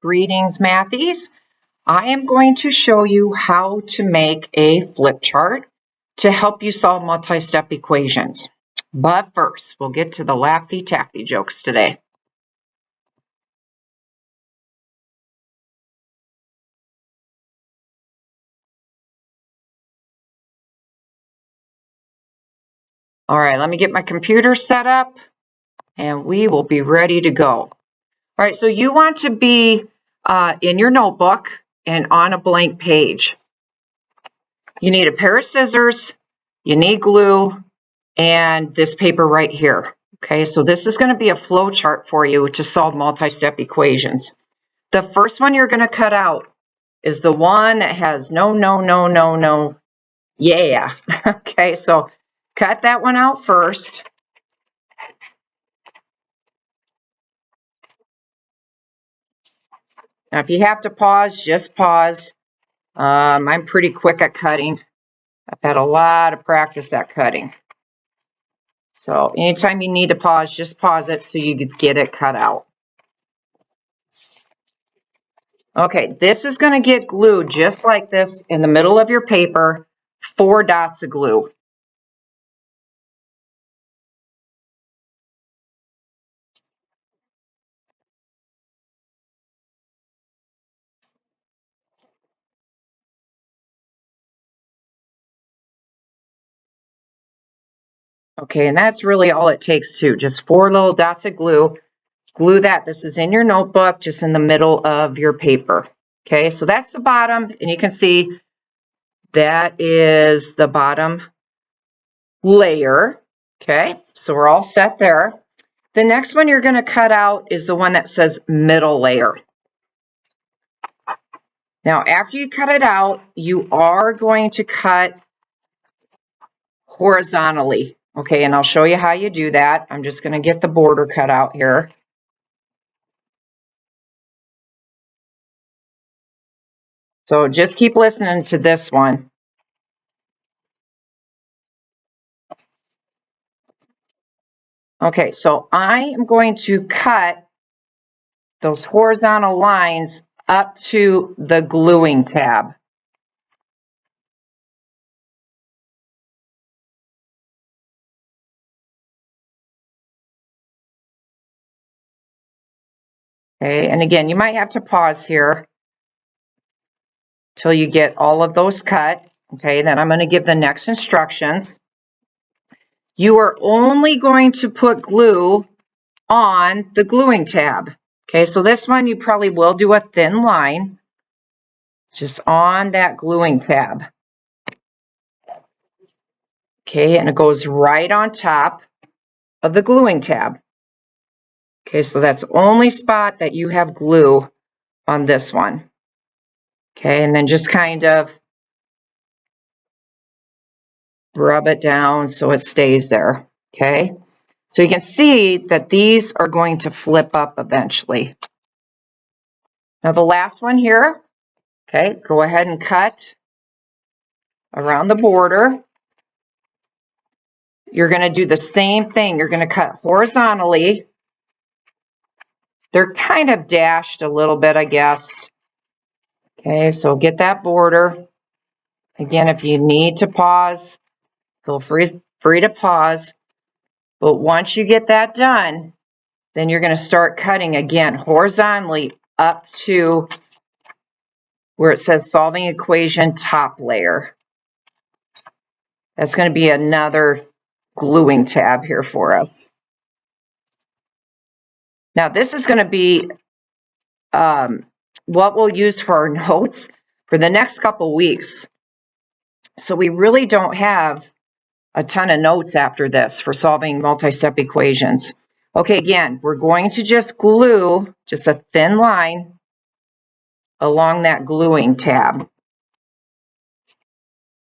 Greetings, Mathies. I am going to show you how to make a flip chart to help you solve multi-step equations. But first, we'll get to the Laffy Taffy jokes today. All right, let me get my computer set up and we will be ready to go. All right, so you want to be in your notebook and on a blank page. You need a pair of scissors, you need glue, and this paper right here. Okay, so this is going to be a flow chart for you to solve multi-step equations. The first one you're going to cut out is the one that has no, yeah. Okay, so cut that one out first. Now, if you have to pause, just pause. I'm pretty quick at cutting. I've had a lot of practice at cutting. So anytime you need to pause, just pause it so you get it cut out. Okay, this is going to get glued just like this in the middle of your paper, 4 dots of glue. Okay, and that's really all it takes too, just 4 little dots of glue. Glue that. This is in your notebook, just in the middle of your paper. Okay, so that's the bottom, and you can see that is the bottom layer. Okay, so we're all set there. The next one you're going to cut out is the one that says middle layer. Now, after you cut it out, you are going to cut horizontally. Okay, and I'll show you how you do that. I'm just going to get the border cut out here. So just keep listening to this one. Okay, so I am going to cut those horizontal lines up to the gluing tab. Okay, and again, you might have to pause here till you get all of those cut. Okay, then I'm going to give the next instructions. You are only going to put glue on the gluing tab. Okay, so this one you probably will do a thin line just on that gluing tab. Okay, and it goes right on top of the gluing tab. Okay, so that's the only spot that you have glue on this one. Okay, and then just kind of rub it down so it stays there. Okay, so you can see that these are going to flip up eventually. Now the last one here, okay, go ahead and cut around the border. You're going to do the same thing. You're going to cut horizontally. They're kind of dashed a little bit, I guess. Okay, so get that border. Again, if you need to pause, feel free to pause. But once you get that done, then you're going to start cutting again horizontally up to where it says solving equation top layer. That's going to be another gluing tab here for us. Now this is going to be what we'll use for our notes for the next couple weeks. So we really don't have a ton of notes after this for solving multi-step equations. Okay, again, we're going to just glue just a thin line along that gluing tab.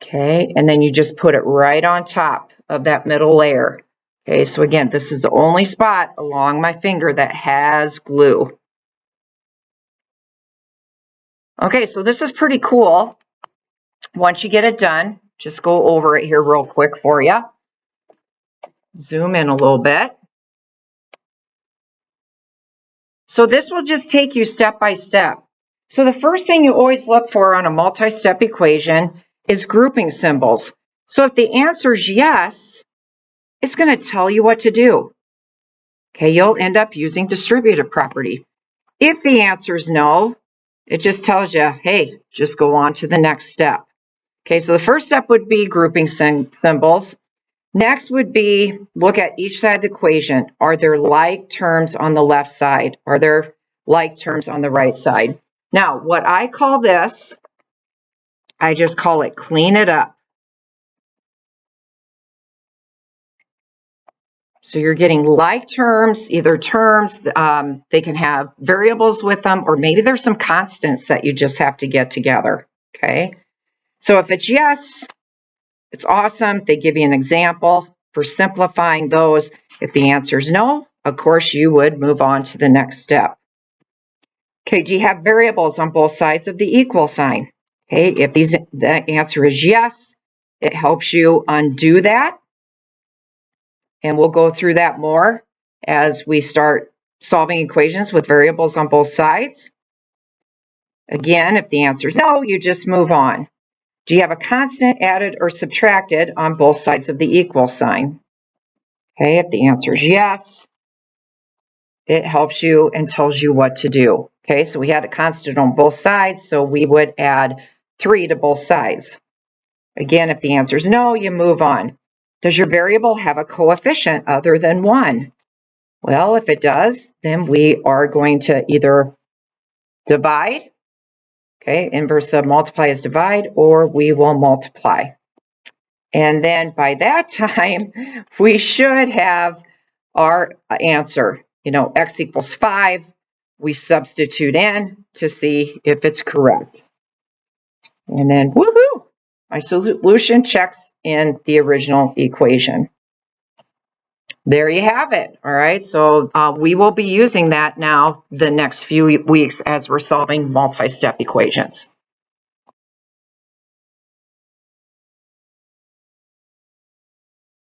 Okay, and then you just put it right on top of that middle layer. Okay, so again, this is the only spot along my finger that has glue. Okay, so this is pretty cool. Once you get it done, just go over it here real quick for you. Zoom in a little bit. So this will just take you step by step. So the first thing you always look for on a multi-step equation is grouping symbols. So if the answer is yes, it's going to tell you what to do. Okay, you'll end up using distributive property. If the answer is no, it just tells you, hey, just go on to the next step. Okay, so the first step would be grouping symbols. Next would be look at each side of the equation. Are there like terms on the left side? Are there like terms on the right side? Now, what I call this, I just call it clean it up. So you're getting like terms, either terms, they can have variables with them, or maybe there's some constants that you just have to get together, okay? So if it's yes, it's awesome. They give you an example for simplifying those. If the answer is no, of course, you would move on to the next step. Okay, do you have variables on both sides of the equal sign? Okay, if the answer is yes, it helps you undo that. And we'll go through that more as we start solving equations with variables on both sides. Again, if the answer is no, you just move on. Do you have a constant added or subtracted on both sides of the equal sign? Okay, if the answer is yes, it helps you and tells you what to do. Okay, so we had a constant on both sides, so we would add 3 to both sides. Again, if the answer is no, you move on. Does your variable have a coefficient other than 1? Well, if it does, then we are going to either divide, okay, inverse of multiply is divide, or we will multiply. And then by that time, we should have our answer. You know, x equals 5. We substitute in to see if it's correct. And then, woohoo! My solution checks in the original equation. There you have it. All right, so we will be using that now the next few weeks as we're solving multi-step equations.